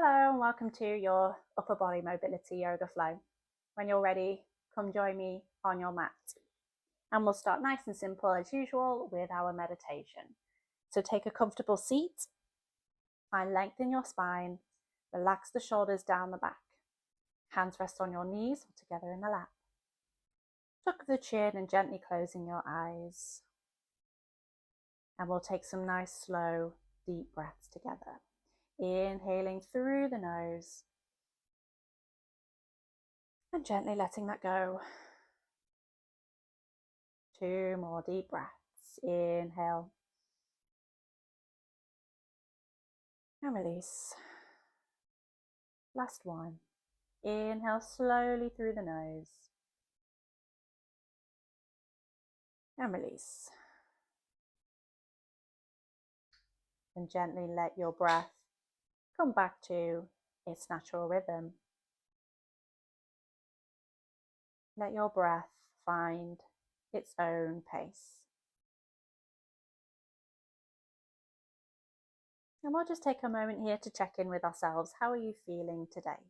Hello and welcome to your upper body mobility yoga flow. When you're ready, come join me on your mat. And we'll start nice and simple as usual with our meditation. So take a comfortable seat, find length in your spine, relax the shoulders down the back. Hands rest on your knees or together in the lap. Tuck the chin and gently closing your eyes. And we'll take some nice, slow, deep breaths together. Inhaling through the nose and gently letting that go. 2 more deep breaths. Inhale and release. Last one. Inhale slowly through the nose and release. And gently let your breath come back to its natural rhythm. Let your breath find its own pace. And we'll just take a moment here to check in with ourselves. How are you feeling today?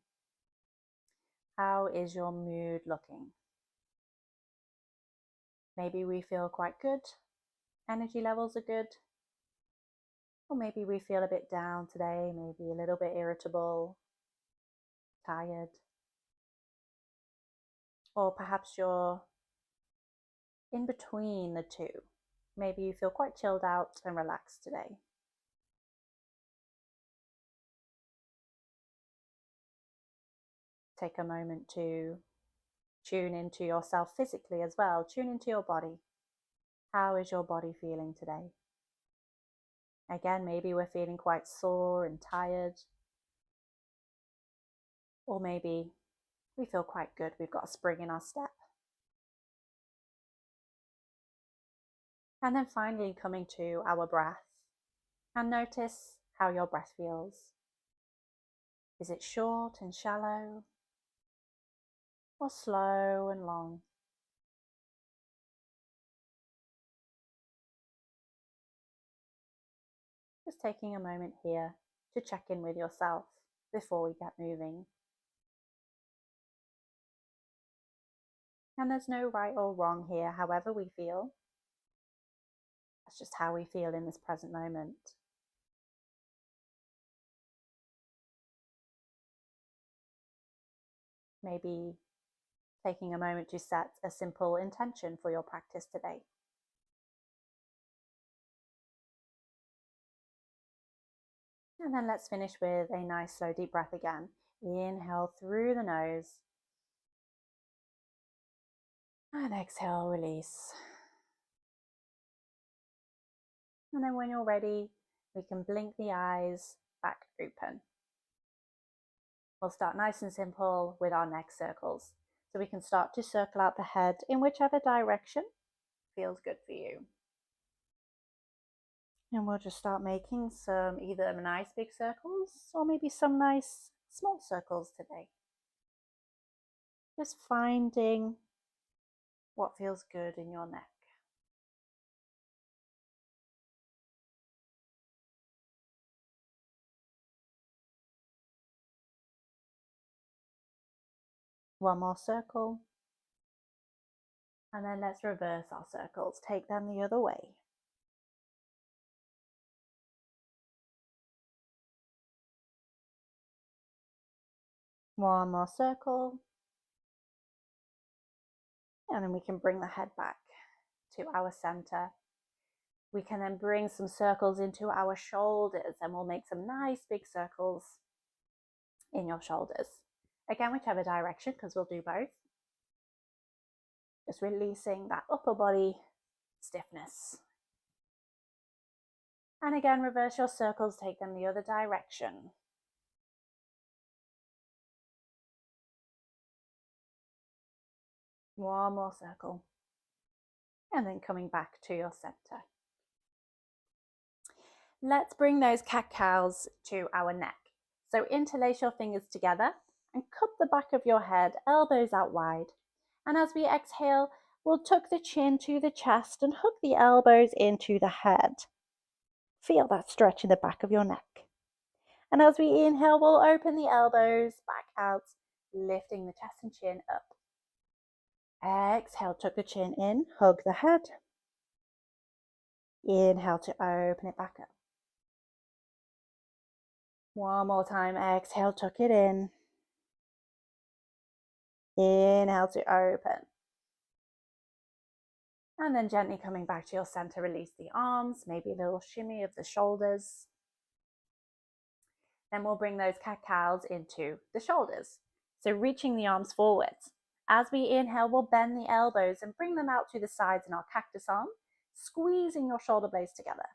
How is your mood looking? Maybe we feel quite good. Energy levels are good. Or maybe we feel a bit down today, maybe a little bit irritable, tired. Or perhaps you're in between the two. Maybe you feel quite chilled out and relaxed today. Take a moment to tune into yourself physically as well. Tune into your body. How is your body feeling today? Again, maybe we're feeling quite sore and tired. Or maybe we feel quite good. We've got a spring in our step. And then finally coming to our breath. And notice how your breath feels. Is it short and shallow? Or slow and long? Just taking a moment here to check in with yourself before we get moving. And there's no right or wrong here, however we feel. That's just how we feel in this present moment. Maybe taking a moment to set a simple intention for your practice today. And then let's finish with a nice slow deep breath again. Inhale through the nose. And exhale, release. And then when you're ready, we can blink the eyes back open. We'll start nice and simple with our neck circles. So we can start to circle out the head in whichever direction feels good for you. And we'll just start making some either nice big circles or maybe some nice small circles today. Just finding what feels good in your neck. One more circle. And then let's reverse our circles. Take them the other way. One more circle. And then we can bring the head back to our center. We can then bring some circles into our shoulders and we'll make some nice big circles in your shoulders. Again, whichever direction, because we'll do both. Just releasing that upper body stiffness. And again, reverse your circles, take them the other direction. One more circle. And then coming back to your center. Let's bring those cat-cows to our neck. So interlace your fingers together and cup the back of your head, elbows out wide. And as we exhale, we'll tuck the chin to the chest and hook the elbows into the head. Feel that stretch in the back of your neck. And as we inhale, we'll open the elbows back out, lifting the chest and chin up. Exhale, tuck the chin in, hug the head. Inhale to open it back up. One more time, exhale, tuck it in. Inhale to open. And then gently coming back to your center, release the arms, maybe a little shimmy of the shoulders. Then we'll bring those cat-cows into the shoulders. So reaching the arms forwards. As we inhale, we'll bend the elbows and bring them out to the sides in our cactus arm, squeezing your shoulder blades together.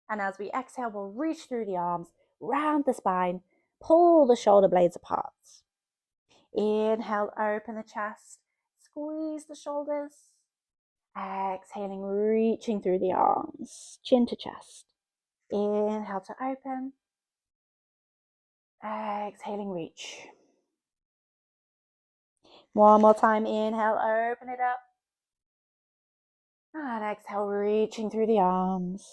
And as we exhale, we'll reach through the arms, round the spine, pull the shoulder blades apart. Inhale, open the chest, squeeze the shoulders. Exhaling, reaching through the arms, chin to chest. Inhale to open. Exhaling, reach. One more time, inhale, open it up. And exhale, reaching through the arms.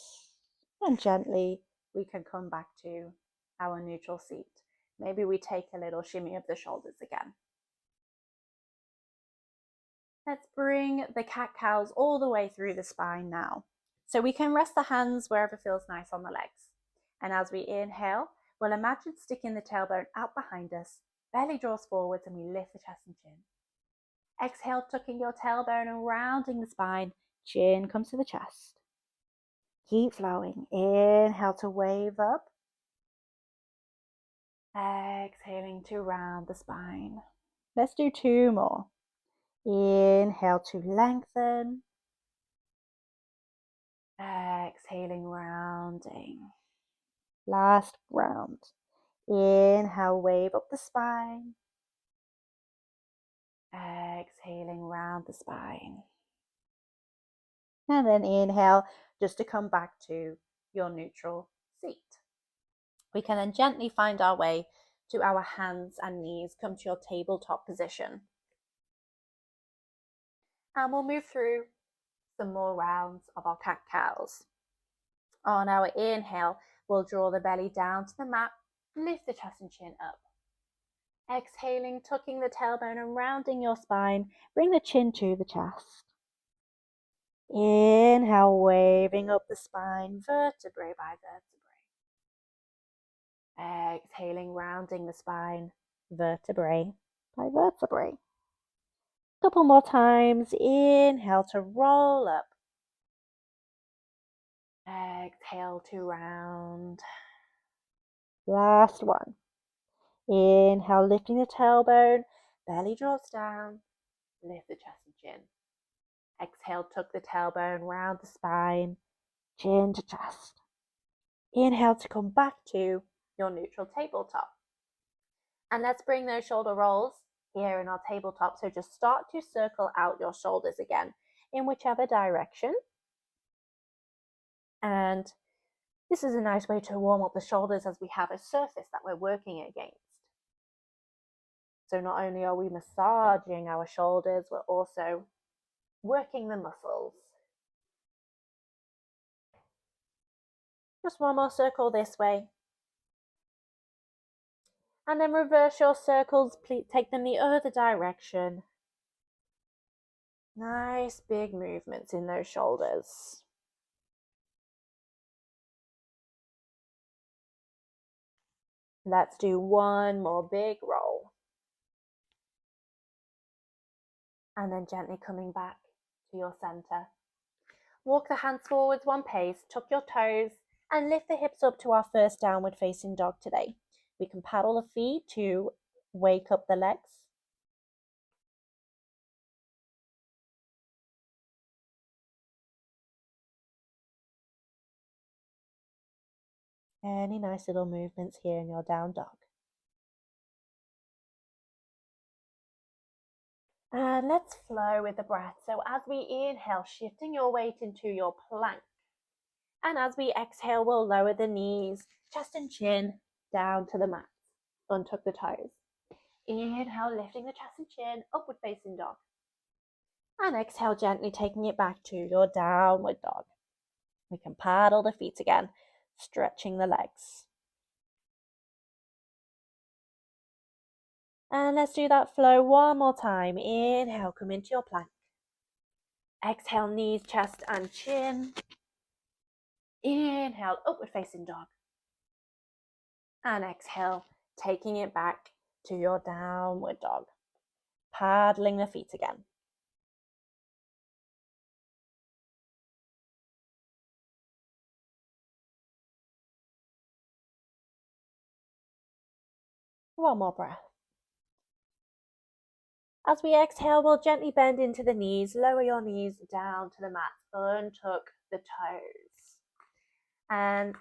And gently, we can come back to our neutral seat. Maybe we take a little shimmy of the shoulders again. Let's bring the cat-cows all the way through the spine now. So we can rest the hands wherever feels nice on the legs. And as we inhale, we'll imagine sticking the tailbone out behind us, belly draws forwards, and we lift the chest and chin. Exhale, tucking your tailbone and rounding the spine, chin comes to the chest. Keep flowing. Inhale to wave up. Exhaling to round the spine. Let's do 2 more. Inhale to lengthen. Exhaling, rounding. Last round. Inhale, wave up the spine. Exhaling, round the spine. And then inhale, just to come back to your neutral seat. We can then gently find our way to our hands and knees, come to your tabletop position. And we'll move through some more rounds of our cat-cows. On our inhale, we'll draw the belly down to the mat, lift the chest and chin up. Exhaling, tucking the tailbone and rounding your spine, bring the chin to the chest. Inhale, waving up the spine, vertebrae by vertebrae. Exhaling, rounding the spine, vertebrae by vertebrae. Couple more times. Inhale to roll up. Exhale to round. Last one. Inhale, lifting the tailbone, belly draws down, lift the chest and chin. Exhale, tuck the tailbone, round the spine, chin to chest. Inhale to come back to your neutral tabletop. And let's bring those shoulder rolls here in our tabletop. So just start to circle out your shoulders again in whichever direction. And this is a nice way to warm up the shoulders as we have a surface that we're working against. So not only are we massaging our shoulders, we're also working the muscles. Just one more circle this way. And then reverse your circles, please take them the other direction. Nice big movements in those shoulders. Let's do one more big roll. And then gently coming back to your center. Walk the hands forwards one pace, tuck your toes, and lift the hips up to our first downward facing dog today. We can paddle the feet to wake up the legs. Any nice little movements here in your down dog. And let's flow with the breath. So as we inhale, shifting your weight into your plank. And as we exhale, we'll lower the knees, chest and chin down to the mat. Untuck the toes. Inhale, lifting the chest and chin, upward facing dog. And exhale, gently taking it back to your downward dog. We can paddle the feet again, stretching the legs. And let's do that flow one more time. Inhale, come into your plank. Exhale, knees, chest, and chin. Inhale, upward facing dog. And exhale, taking it back to your downward dog. Paddling the feet again. One more breath. As we exhale, we'll gently bend into the knees, lower your knees down to the mat, untuck the toes. And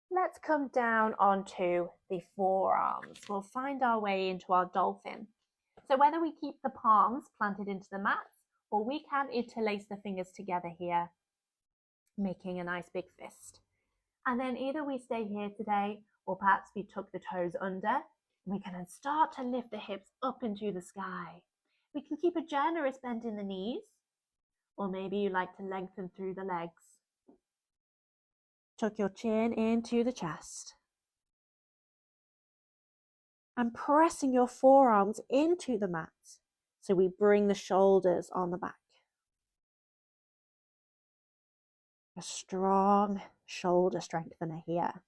let's come down onto the forearms. We'll find our way into our dolphin. So whether we keep the palms planted into the mat, or we can interlace the fingers together here, making a nice big fist. And then either we stay here today, or perhaps we tuck the toes under. We can then start to lift the hips up into the sky. We can keep a generous bend in the knees, or maybe you like to lengthen through the legs. Tuck your chin into the chest. And pressing your forearms into the mat, so we bring the shoulders on the back. A strong shoulder strengthener here.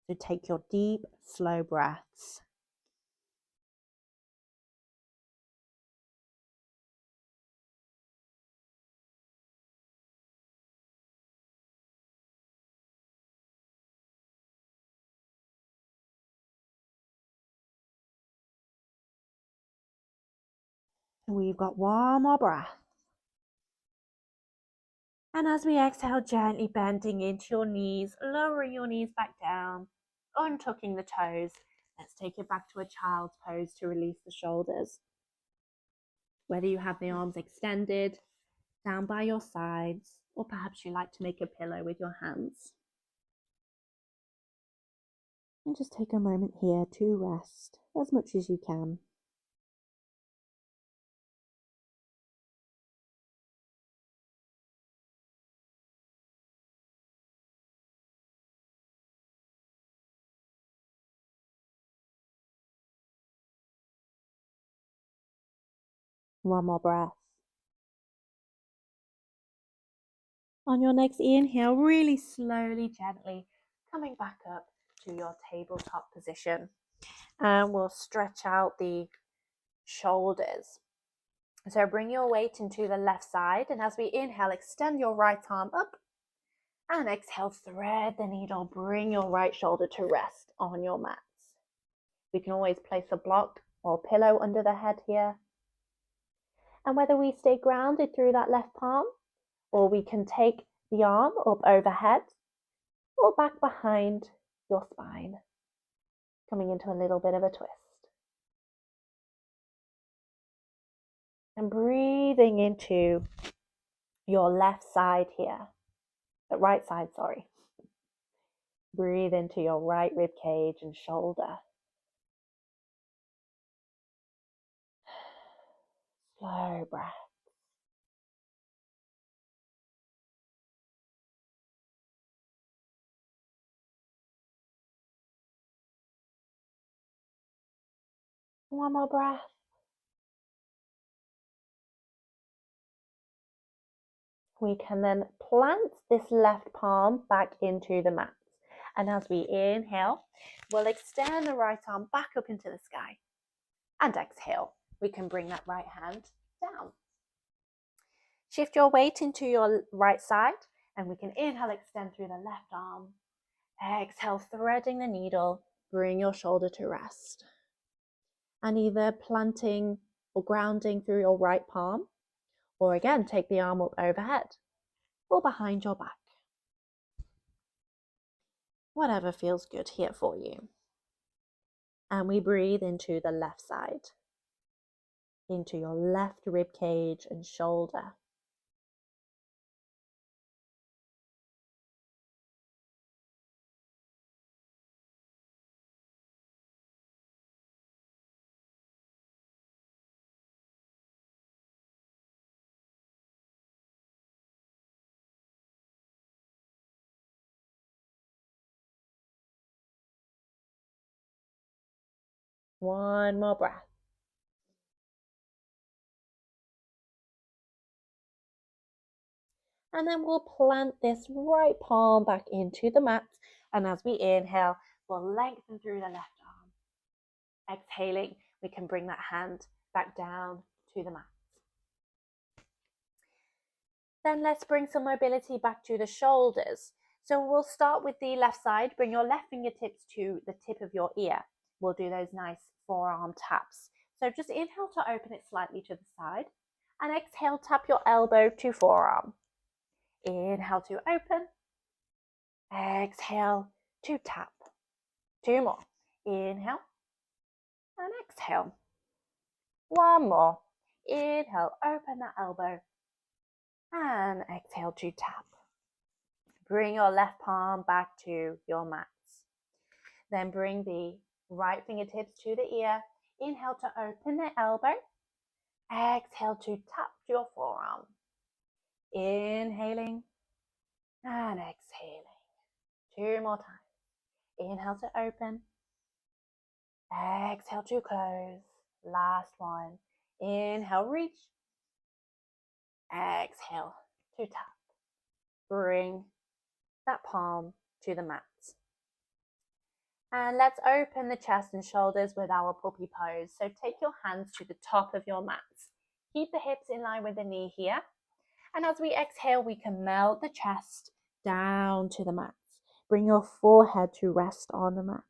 So take your deep, slow breaths. We've got one more breath. And as we exhale, gently bending into your knees, lowering your knees back down, untucking the toes. Let's take it back to a child's pose to release the shoulders. Whether you have the arms extended, down by your sides, or perhaps you like to make a pillow with your hands. And just take a moment here to rest as much as you can. One more breath. On your next inhale, really slowly, gently coming back up to your tabletop position. And we'll stretch out the shoulders. So bring your weight into the left side, and as we inhale, extend your right arm up, and exhale, thread the needle, bring your right shoulder to rest on your mats. We can always place a block or pillow under the head here. And whether we stay grounded through that left palm, or we can take the arm up overhead or back behind your spine, coming into a little bit of a twist. And breathing into your left side here, the right side, sorry. Breathe into your right rib cage and shoulder. Slow breath. One more breath. We can then plant this left palm back into the mat. And as we inhale, we'll extend the right arm back up into the sky. And exhale, we can bring that right hand down. Shift your weight into your right side, and we can inhale, extend through the left arm. Exhale, threading the needle, bring your shoulder to rest. And either planting or grounding through your right palm, or again, take the arm up overhead or behind your back. Whatever feels good here for you. And we breathe into the left side, into your left rib cage and shoulder. One more breath. And then we'll plant this right palm back into the mat. And as we inhale, we'll lengthen through the left arm. Exhaling, we can bring that hand back down to the mat. Then let's bring some mobility back to the shoulders. So we'll start with the left side. Bring your left fingertips to the tip of your ear. We'll do those nice forearm taps. So just inhale to open it slightly to the side. And exhale, tap your elbow to forearm. Inhale to open. Exhale to tap. Two more. Inhale and exhale. One more. Inhale, open that elbow. And exhale to tap. Bring your left palm back to your mats. Then bring the right fingertips to the ear. Inhale to open the elbow. Exhale to tap your forearm. Inhaling and exhaling. Two more times. Inhale to open. Exhale to close. Last one. Inhale, reach. Exhale to tap. Bring that palm to the mat. And let's open the chest and shoulders with our puppy pose. So take your hands to the top of your mat. Keep the hips in line with the knee here. And as we exhale, we can melt the chest down to the mat. Bring your forehead to rest on the mat.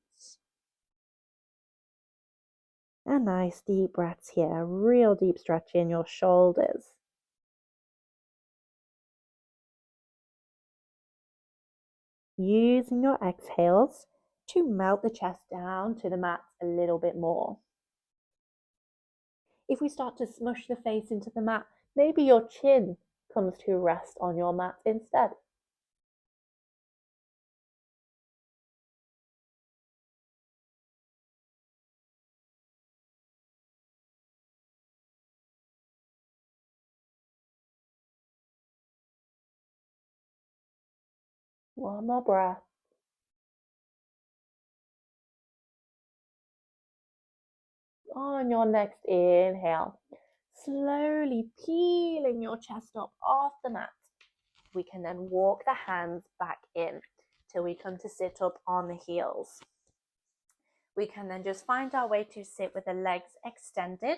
And nice deep breaths here. Real deep stretch in your shoulders. Using your exhales to melt the chest down to the mat a little bit more. If we start to smush the face into the mat, maybe your chin comes to rest on your mat instead. One more breath. On your next inhale, slowly peeling your chest up off the mat. We can then walk the hands back in till we come to sit up on the heels. We can then just find our way to sit with the legs extended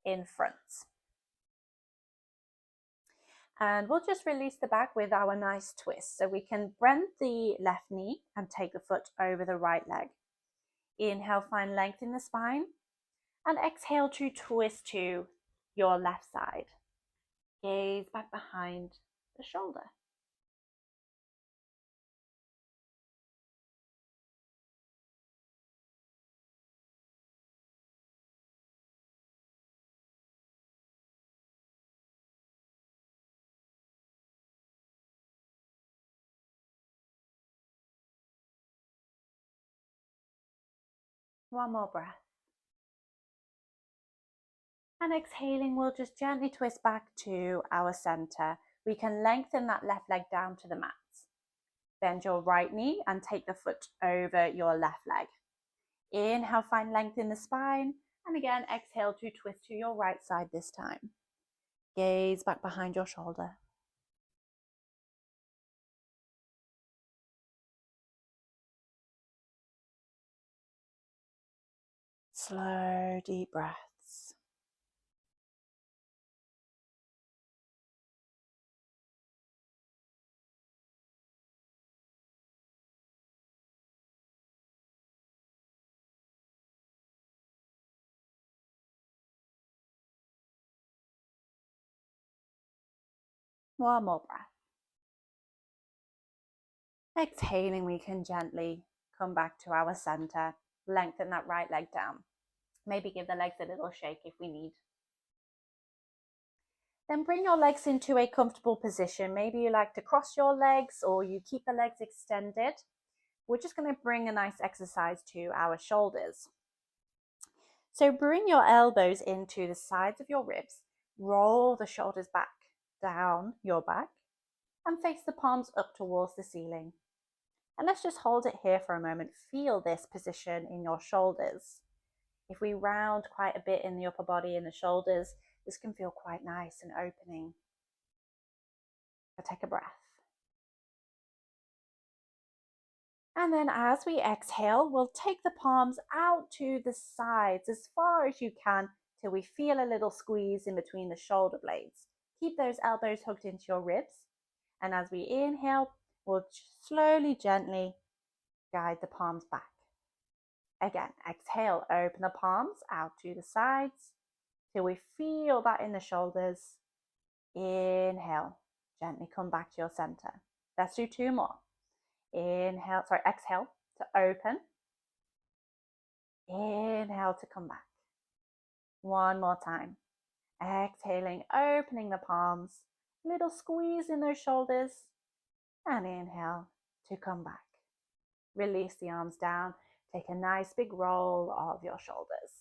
in front. And we'll just release the back with our nice twist. So we can bend the left knee and take the foot over the right leg. Inhale, find length in the spine. And exhale to twist to your left side. Gaze back behind the shoulder. One more breath. And exhaling, we'll just gently twist back to our center. We can lengthen that left leg down to the mat. Bend your right knee and take the foot over your left leg. Inhale, find length in the spine. And again, exhale to twist to your right side this time. Gaze back behind your shoulder. Slow, deep breaths. One more breath. Exhaling, we can gently come back to our center. Lengthen that right leg down. Maybe give the legs a little shake if we need. Then bring your legs into a comfortable position. Maybe you like to cross your legs or you keep the legs extended. We're just going to bring a nice exercise to our shoulders. So bring your elbows into the sides of your ribs. Roll the shoulders back down your back and face the palms up towards the ceiling. And let's just hold it here for a moment. Feel this position in your shoulders. If we round quite a bit in the upper body and the shoulders, this can feel quite nice and opening. So take a breath. And then as we exhale, we'll take the palms out to the sides as far as you can till we feel a little squeeze in between the shoulder blades. Keep those elbows hooked into your ribs. And as we inhale, we'll slowly, gently guide the palms back. Again, exhale, open the palms out to the sides till we feel that in the shoulders. Inhale, gently come back to your center. Let's do two more. Exhale to open. Inhale to come back. One more time. Exhaling, opening the palms, little squeeze in those shoulders, and inhale to come back. Release the arms down. Take a nice big roll of your shoulders.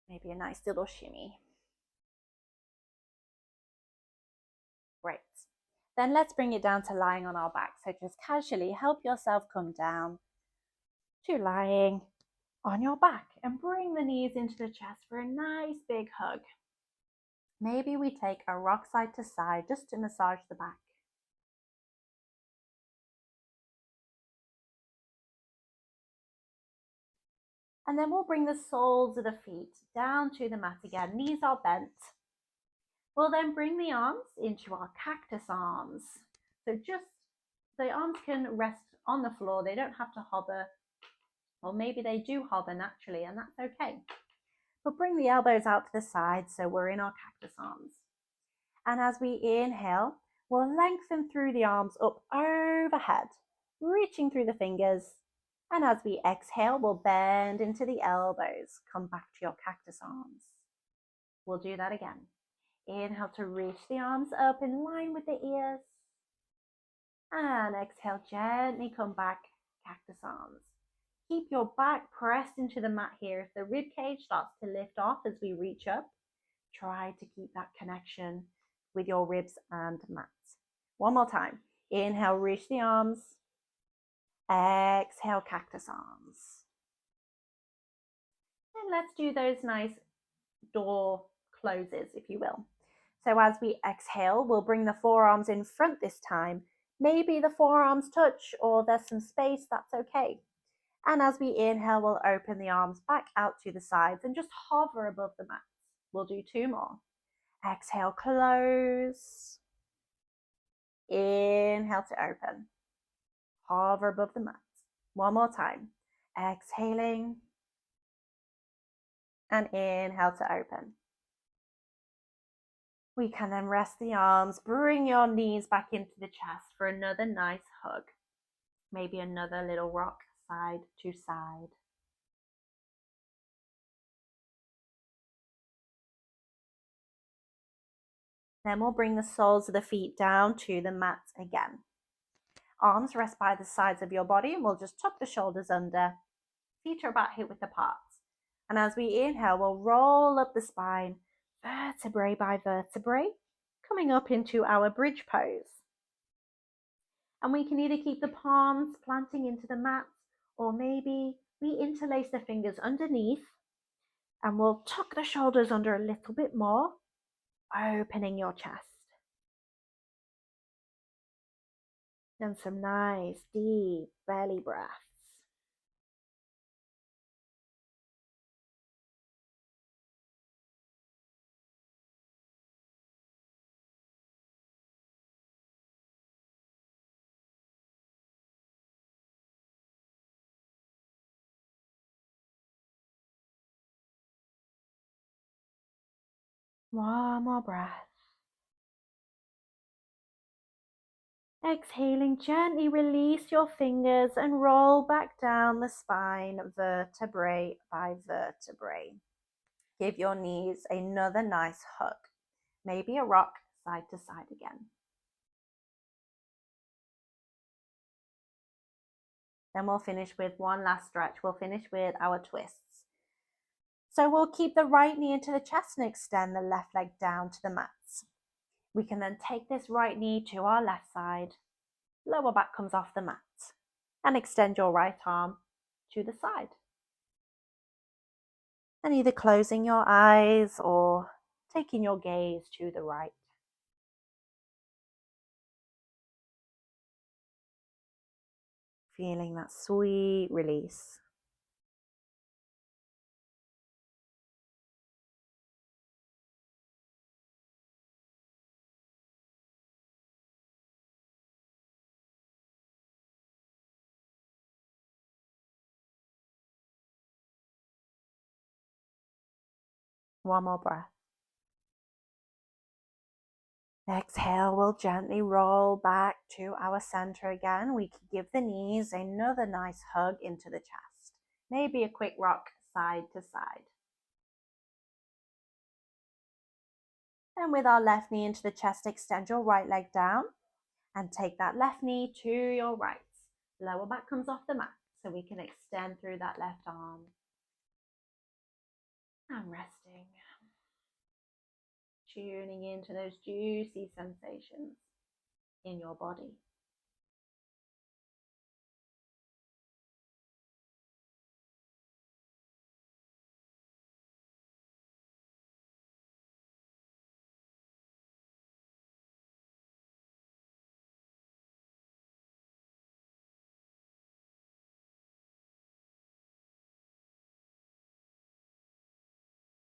Maybe a nice little shimmy. Great. Then let's bring it down to lying on our back. So just casually help yourself come down to lying on your back and bring the knees into the chest for a nice big hug. Maybe we take a rock side to side just to massage the back. And then we'll bring the soles of the feet down to the mat again. Knees are bent. We'll then bring the arms into our cactus arms. So just the arms can rest on the floor. They don't have to hover, or maybe they do hover naturally, and that's okay. But bring the elbows out to the side so we're in our cactus arms. And as we inhale, we'll lengthen through the arms up overhead, reaching through the fingers. And as we exhale, we'll bend into the elbows. Come back to your cactus arms. We'll do that again. Inhale to reach the arms up in line with the ears. And exhale, gently come back, cactus arms. Keep your back pressed into the mat here. If the rib cage starts to lift off as we reach up, try to keep that connection with your ribs and mat. One more time. Inhale, reach the arms. Exhale, cactus arms. And let's do those nice door closes, if you will. So as we exhale, we'll bring the forearms in front this time. Maybe the forearms touch or there's some space, that's okay. And as we inhale, we'll open the arms back out to the sides and just hover above the mat. We'll do two more. Exhale, close. Inhale to open. Hover above the mat. One more time. Exhaling. And inhale to open. We can then rest the arms, bring your knees back into the chest for another nice hug. Maybe another little rock side to side. Then we'll bring the soles of the feet down to the mat again. Arms rest by the sides of your body and we'll just tuck the shoulders under. Feet are about hip width apart. And as we inhale, we'll roll up the spine, vertebrae by vertebrae, coming up into our bridge pose. And we can either keep the palms planting into the mat, or maybe we interlace the fingers underneath and we'll tuck the shoulders under a little bit more, opening your chest. And some nice deep belly breaths. One more breath. Exhaling, gently release your fingers and roll back down the spine, vertebrae by vertebrae. Give your knees another nice hug. Maybe a rock side to side again. Then we'll finish with one last stretch. We'll finish with our twists. So we'll keep the right knee into the chest and extend the left leg down to the mat. We can then take this right knee to our left side. Lower back comes off the mat. And extend your right arm to the side. And either closing your eyes or taking your gaze to the right. Feeling that sweet release. One more breath. Exhale, we'll gently roll back to our center again. We can give the knees another nice hug into the chest. Maybe a quick rock side to side. And with our left knee into the chest, extend your right leg down and take that left knee to your right. Lower back comes off the mat so we can extend through that left arm. And resting. Tuning into those juicy sensations in your body.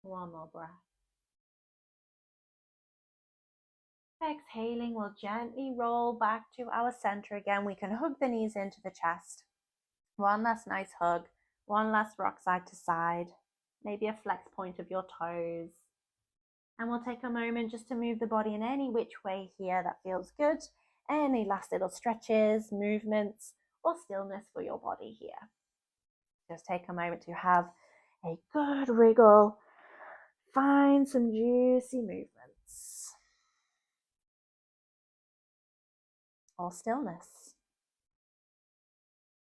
One more breath. Exhaling, we'll gently roll back to our center again. We can hug the knees into the chest. One last nice hug. One last rock side to side. Maybe a flex point of your toes. And we'll take a moment just to move the body in any which way here that feels good. Any last little stretches, movements, or stillness for your body here. Just take a moment to have a good wriggle. Find some juicy movements. Or stillness.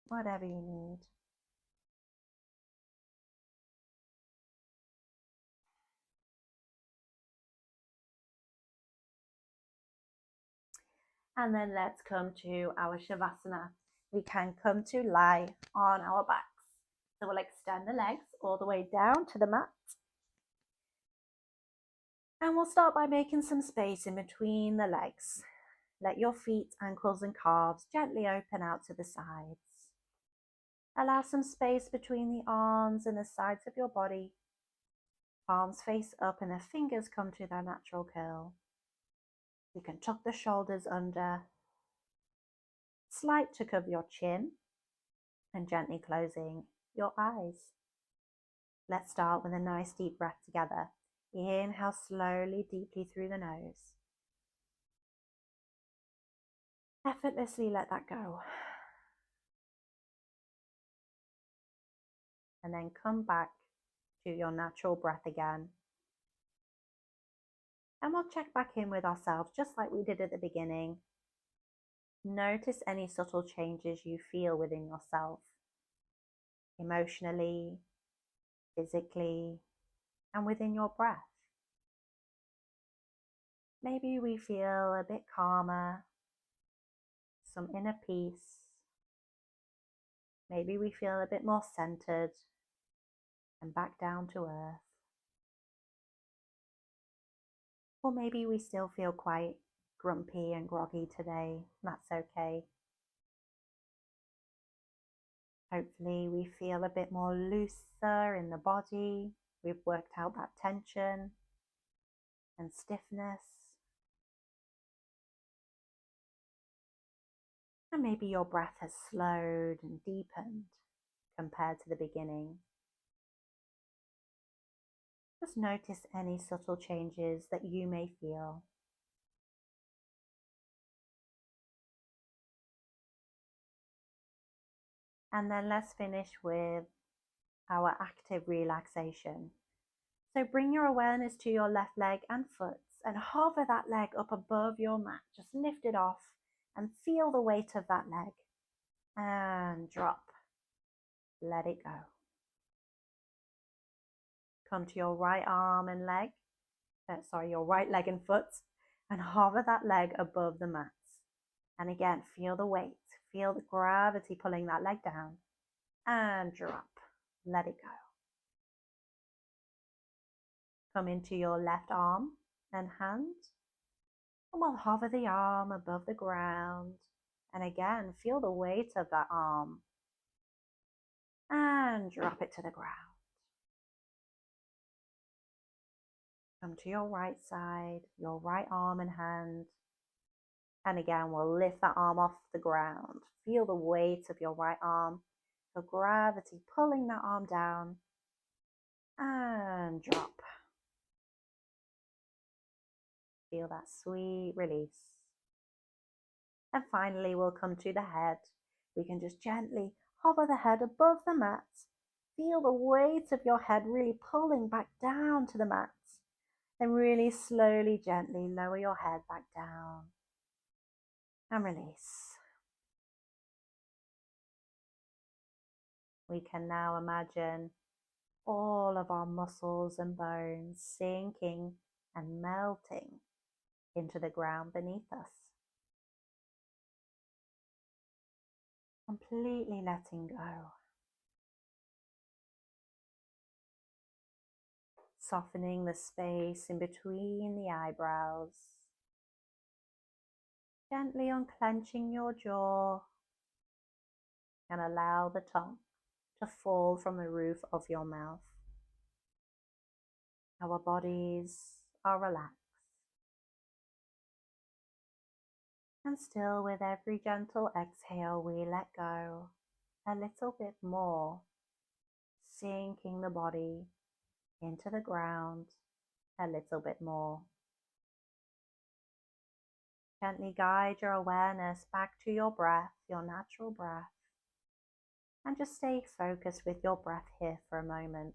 Whatever you need. And then let's come to our Shavasana. We can come to lie on our backs. So we'll extend the legs all the way down to the mat. And we'll start by making some space in between the legs. Let your feet, ankles and calves gently open out to the sides. Allow some space between the arms and the sides of your body. Palms face up and the fingers come to their natural curl. You can tuck the shoulders under. Slight tuck of your chin and gently closing your eyes. Let's start with a nice deep breath together. Inhale slowly, deeply through the nose. Effortlessly let that go. And then come back to your natural breath again. And we'll check back in with ourselves just like we did at the beginning. Notice any subtle changes you feel within yourself, emotionally, physically, and within your breath. Maybe we feel a bit calmer, some inner peace. Maybe we feel a bit more centered and back down to earth. Or maybe we still feel quite grumpy and groggy today. That's okay. Hopefully we feel a bit more looser in the body. We've worked out that tension and stiffness. And maybe your breath has slowed and deepened compared to the beginning. Just notice any subtle changes that you may feel. And then let's finish with our active relaxation. So bring your awareness to your left leg and foot and hover that leg up above your mat. Just lift it off and feel the weight of that leg. And drop. Let it go. Come to your right arm and leg. Your right leg and foot, and hover that leg above the mat. And again, feel the weight. Feel the gravity pulling that leg down. and drop. Let it go. Come into your left arm and hand, and we'll hover the arm above the ground. And again, feel the weight of that arm and drop it to the ground. Come to your right side, your right arm and hand. And again, we'll lift that arm off the ground. Feel the weight of your right arm, the gravity pulling that arm down and drop. Feel that sweet release. And finally, we'll come to the head. We can just gently hover the head above the mat. Feel the weight of your head really pulling back down to the mat. And really slowly, gently lower your head back down. And release. We can now imagine all of our muscles and bones sinking and melting into the ground beneath us. Completely letting go. Softening the space in between the eyebrows. Gently unclenching your jaw and allow the tongue to fall from the roof of your mouth. Our bodies are relaxed. And still, with every gentle exhale, we let go a little bit more, sinking the body into the ground a little bit more. Gently guide your awareness back to your breath, your natural breath, and just stay focused with your breath here for a moment.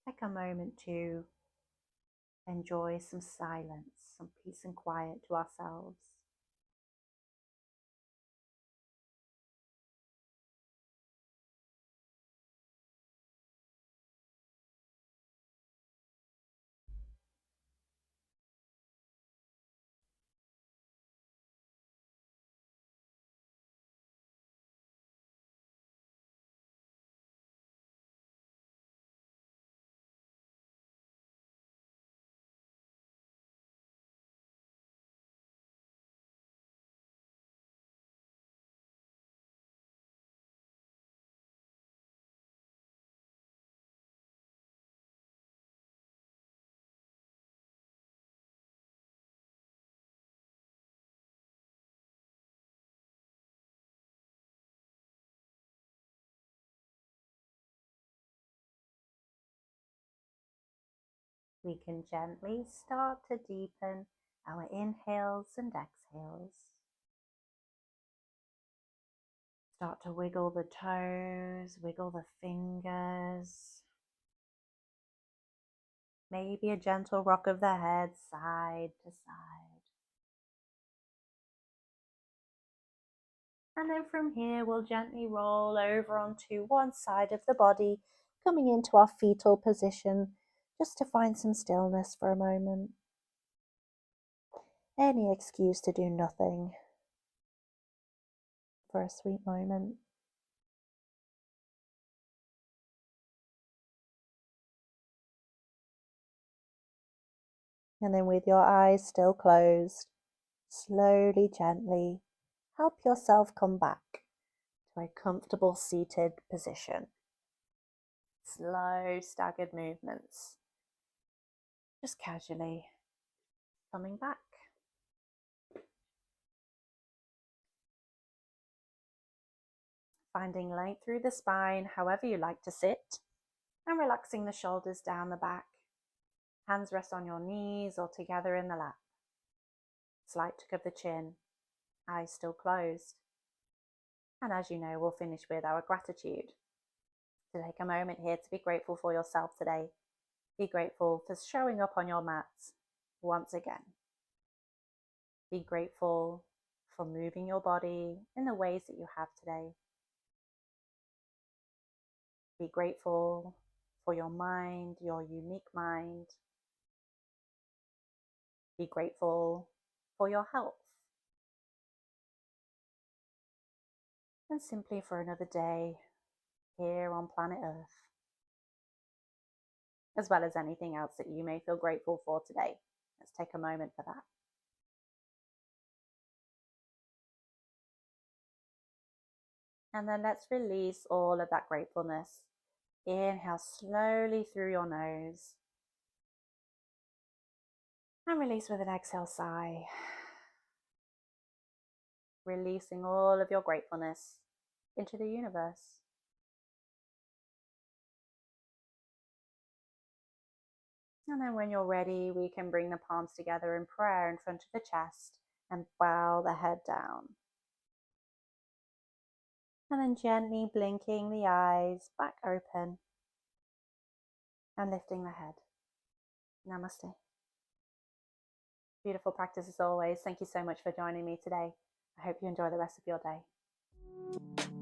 Take a moment to enjoy some silence, some peace and quiet to ourselves. We can gently start to deepen our inhales and exhales. Start to wiggle the toes, wiggle the fingers. Maybe a gentle rock of the head side to side. And then from here, we'll gently roll over onto one side of the body, coming into our fetal position, just to find some stillness for a moment. Any excuse to do nothing for a sweet moment. And then with your eyes still closed, slowly, gently, help yourself come back to a comfortable seated position. Slow, staggered movements. Just casually coming back. Finding length through the spine, however you like to sit, and relaxing the shoulders down the back. Hands rest on your knees or together in the lap. Slight tuck of the chin, eyes still closed. And as you know, we'll finish with our gratitude. To take a moment here to be grateful for yourself today. Be grateful for showing up on your mats once again. Be grateful for moving your body in the ways that you have today. Be grateful for your mind, your unique mind. Be grateful for your health. And simply for another day here on planet Earth, as well as anything else that you may feel grateful for today. Let's take a moment for that. And then let's release all of that gratefulness. Inhale slowly through your nose. And release with an exhale sigh. Releasing all of your gratefulness into the universe. And then when you're ready, we can bring the palms together in prayer in front of the chest and bow the head down. And then gently blinking the eyes back open and lifting the head. Namaste. Beautiful practice as always. Thank you so much for joining me today. I hope you enjoy the rest of your day.